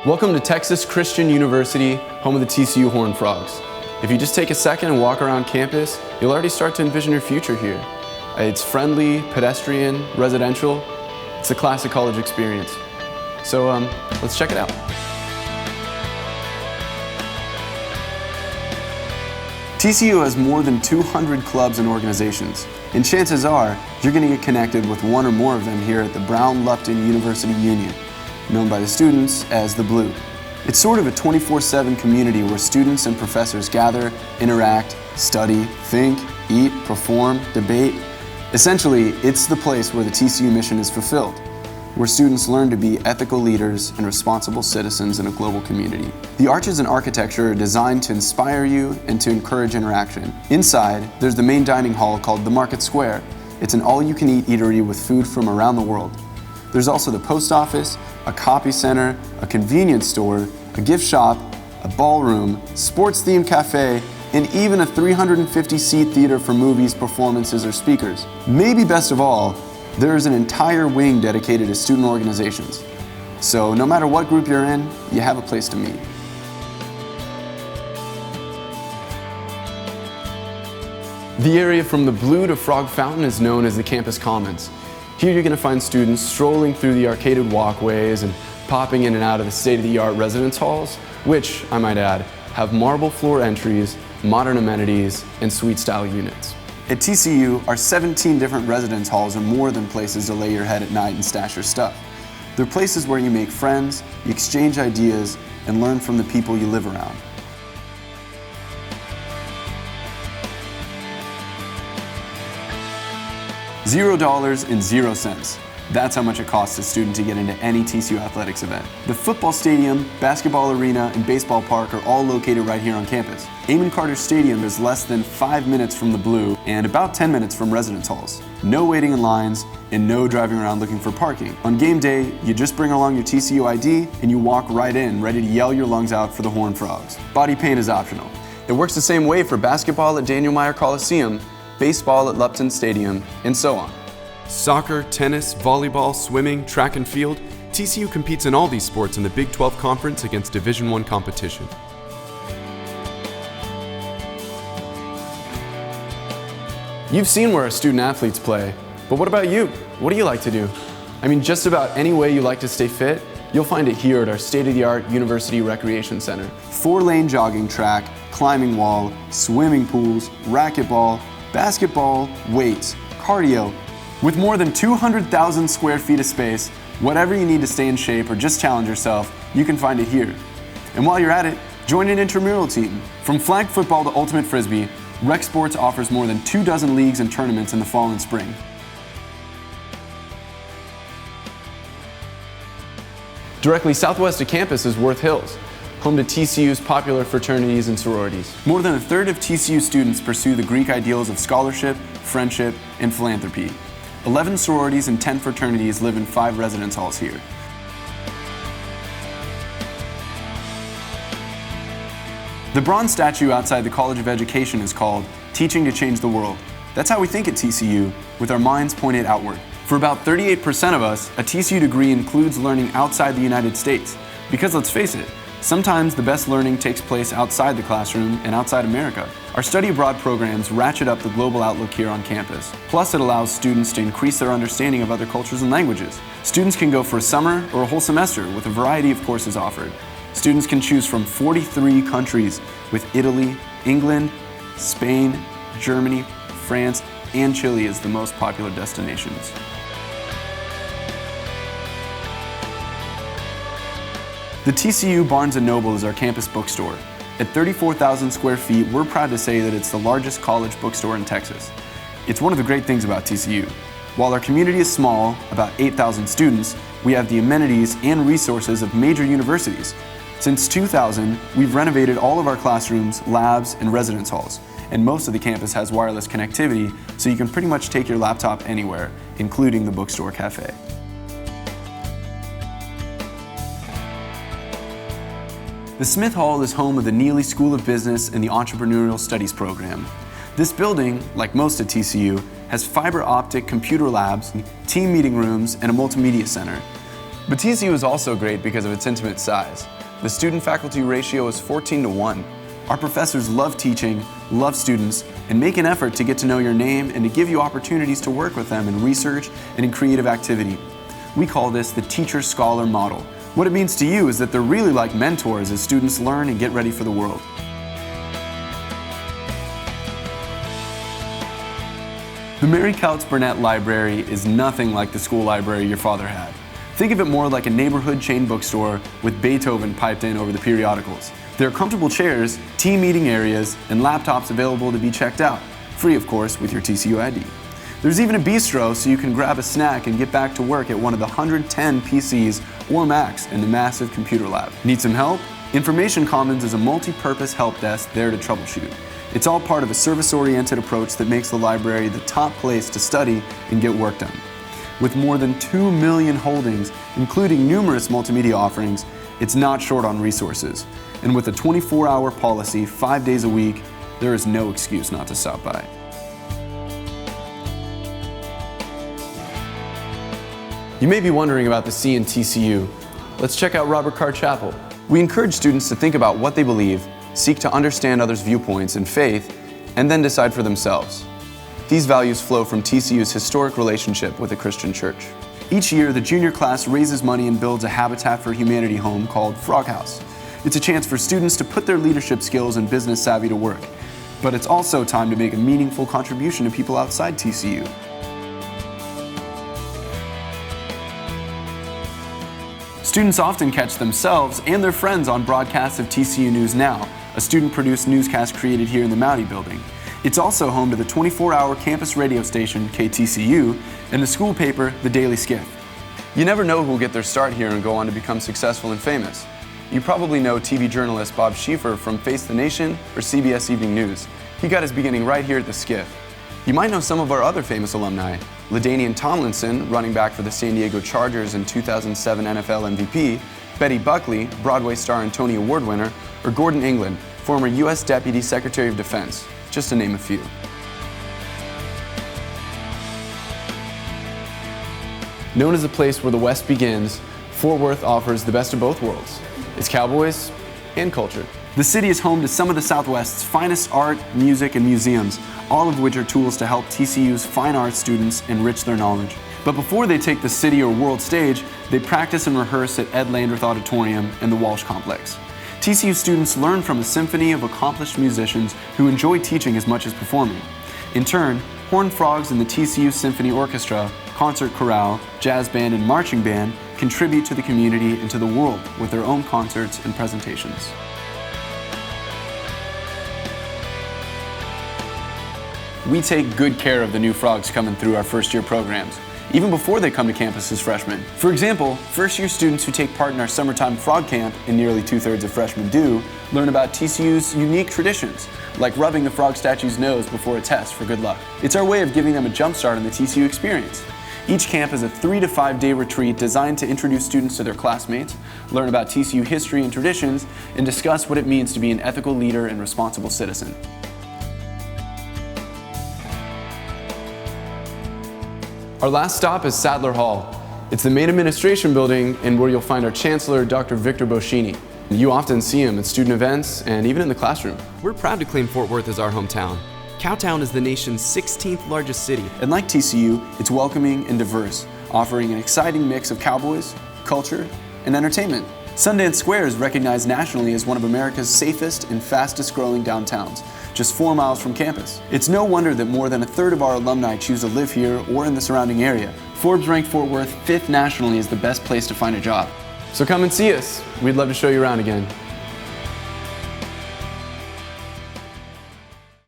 Welcome to Texas Christian University, home of the TCU Horned Frogs. If you just take a second and walk around campus, you'll already start to envision your future here. It's friendly, pedestrian, residential. It's a classic college experience. So let's check it out. TCU has more than 200 clubs and organizations, and chances are you're going to get connected with one or more of them here at the Brown-Lupton University Union, known by the students as the Blue. It's sort of a 24/7 community where students and professors gather, interact, study, think, eat, perform, debate. Essentially, it's the place where the TCU mission is fulfilled, where students learn to be ethical leaders and responsible citizens in a global community. The arches and architecture are designed to inspire you and to encourage interaction. Inside, there's the main dining hall called the Market Square. It's an all-you-can-eat eatery with food from around the world. There's also the post office, a copy center, a convenience store, a gift shop, a ballroom, sports-themed cafe, and even a 350-seat theater for movies, performances, or speakers. Maybe best of all, there is an entire wing dedicated to student organizations. So no matter what group you're in, you have a place to meet. The area from the Blue to Frog Fountain is known as the Campus Commons. Here you're going to find students strolling through the arcaded walkways and popping in and out of the state-of-the-art residence halls, which, I might add, have marble floor entries, modern amenities, and suite-style units. At TCU, our 17 different residence halls are more than places to lay your head at night and stash your stuff. They're places where you make friends, you exchange ideas, and learn from the people you live around. $0 and 0 cents. That's how much it costs a student to get into any TCU athletics event. The football stadium, basketball arena, and baseball park are all located right here on campus. AMON Carter Stadium is less than 5 minutes from the Blue and about 10 minutes from residence halls. No waiting in lines and no driving around looking for parking. On game day, you just bring along your TCU ID and you walk right in, ready to yell your lungs out for the Horned Frogs. Body paint is optional. It works the same way for basketball at Daniel Meyer Coliseum, baseball at Lupton Stadium, and so on. Soccer, tennis, volleyball, swimming, track and field, TCU competes in all these sports in the Big 12 Conference against Division I competition. You've seen where our student athletes play, but what about you? What do you like to do? I mean, just about any way you like to stay fit, you'll find it here at our state-of-the-art University Recreation Center. 4-lane jogging track, climbing wall, swimming pools, racquetball, basketball, weights, cardio. With more than 200,000 square feet of space, whatever you need to stay in shape or just challenge yourself, you can find it here. And while you're at it, join an intramural team. From flag football to ultimate frisbee, Rec Sports offers more than 24 leagues and tournaments in the fall and spring. Directly southwest of campus is Worth Hills, home to TCU's popular fraternities and sororities. More than a third of TCU students pursue the Greek ideals of scholarship, friendship, and philanthropy. 11 sororities and 10 fraternities live in 5 residence halls here. The bronze statue outside the College of Education is called Teaching to Change the World. That's how we think at TCU, with our minds pointed outward. For about 38% of us, a TCU degree includes learning outside the United States. Because let's face it, sometimes the best learning takes place outside the classroom and outside America. Our study abroad programs ratchet up the global outlook here on campus. Plus, it allows students to increase their understanding of other cultures and languages. Students can go for a summer or a whole semester with a variety of courses offered. Students can choose from 43 countries, with Italy, England, Spain, Germany, France, and Chile as the most popular destinations. The TCU Barnes & Noble is our campus bookstore. At 34,000 square feet, we're proud to say that it's the largest college bookstore in Texas. It's one of the great things about TCU. While our community is small, about 8,000 students, we have the amenities and resources of major universities. Since 2000, we've renovated all of our classrooms, labs, and residence halls, and most of the campus has wireless connectivity, so you can pretty much take your laptop anywhere, including the bookstore cafe. The Smith Hall is home of the Neely School of Business and the Entrepreneurial Studies program. This building, like most at TCU, has fiber optic computer labs, team meeting rooms, and a multimedia center. But TCU is also great because of its intimate size. The student-faculty ratio is 14-1. Our professors love teaching, love students, and make an effort to get to know your name and to give you opportunities to work with them in research and in creative activity. We call this the teacher-scholar model. What it means to you is that they're really like mentors as students learn and get ready for the world. The Mary Couts Burnett Library is nothing like the school library your father had. Think of it more like a neighborhood chain bookstore with Beethoven piped in over the periodicals. There are comfortable chairs, team meeting areas, and laptops available to be checked out, free of course with your TCU ID. There's even a bistro so you can grab a snack and get back to work at one of the 110 PCs or Macs in the massive computer lab. Need some help? Information Commons is a multi-purpose help desk there to troubleshoot. It's all part of a service-oriented approach that makes the library the top place to study and get work done. With more than 2 million holdings, including numerous multimedia offerings, it's not short on resources. And with a 24-hour policy, 5 days a week, there is no excuse not to stop by. You may be wondering about the C in TCU. Let's check out Robert Carr Chapel. We encourage students to think about what they believe, seek to understand others' viewpoints and faith, and then decide for themselves. These values flow from TCU's historic relationship with the Christian church. Each year, the junior class raises money and builds a Habitat for Humanity home called Frog House. It's a chance for students to put their leadership skills and business savvy to work. But it's also time to make a meaningful contribution to people outside TCU. Students often catch themselves and their friends on broadcasts of TCU News Now, a student-produced newscast created here in the Mowdy building. It's also home to the 24-hour campus radio station, KTCU, and the school paper, the Daily SKIFF. You never know who will get their start here and go on to become successful and famous. You probably know TV journalist Bob Schieffer from Face the Nation or CBS Evening News. He got his beginning right here at the SKIFF. You might know some of our other famous alumni, LaDainian Tomlinson, running back for the San Diego Chargers and 2007 NFL MVP, Betty Buckley, Broadway star and Tony Award winner, or Gordon England, former U.S. Deputy Secretary of Defense, just to name a few. Known as a place where the West begins, Fort Worth offers the best of both worlds. It's cowboys and culture. The city is home to some of the Southwest's finest art, music, and museums, all of which are tools to help TCU's fine arts students enrich their knowledge. But before they take the city or world stage, they practice and rehearse at Ed Landreth Auditorium and the Walsh Complex. TCU students learn from a symphony of accomplished musicians who enjoy teaching as much as performing. In turn, Horned Frogs and the TCU Symphony Orchestra, concert chorale, jazz band, and marching band contribute to the community and to the world with their own concerts and presentations. We take good care of the new frogs coming through our first-year programs, even before they come to campus as freshmen. For example, first-year students who take part in our summertime frog camp, and nearly 2/3 of freshmen do, learn about TCU's unique traditions, like rubbing the frog statue's nose before a test for good luck. It's our way of giving them a jump start on the TCU experience. Each camp is a 3 to 5 day retreat designed to introduce students to their classmates, learn about TCU history and traditions, and discuss what it means to be an ethical leader and responsible citizen. Our last stop is Sadler Hall. It's the main administration building and where you'll find our Chancellor, Dr. Victor Boschini. You often see him at student events and even in the classroom. We're proud to claim Fort Worth as our hometown. Cowtown is the nation's 16th largest city. And like TCU, it's welcoming and diverse, offering an exciting mix of cowboys, culture, and entertainment. Sundance Square is recognized nationally as one of America's safest and fastest growing downtowns, just 4 miles from campus. It's no wonder that more than 1/3 of our alumni choose to live here or in the surrounding area. Forbes ranked Fort Worth 5th nationally as the best place to find a job. So come and see us. We'd love to show you around again.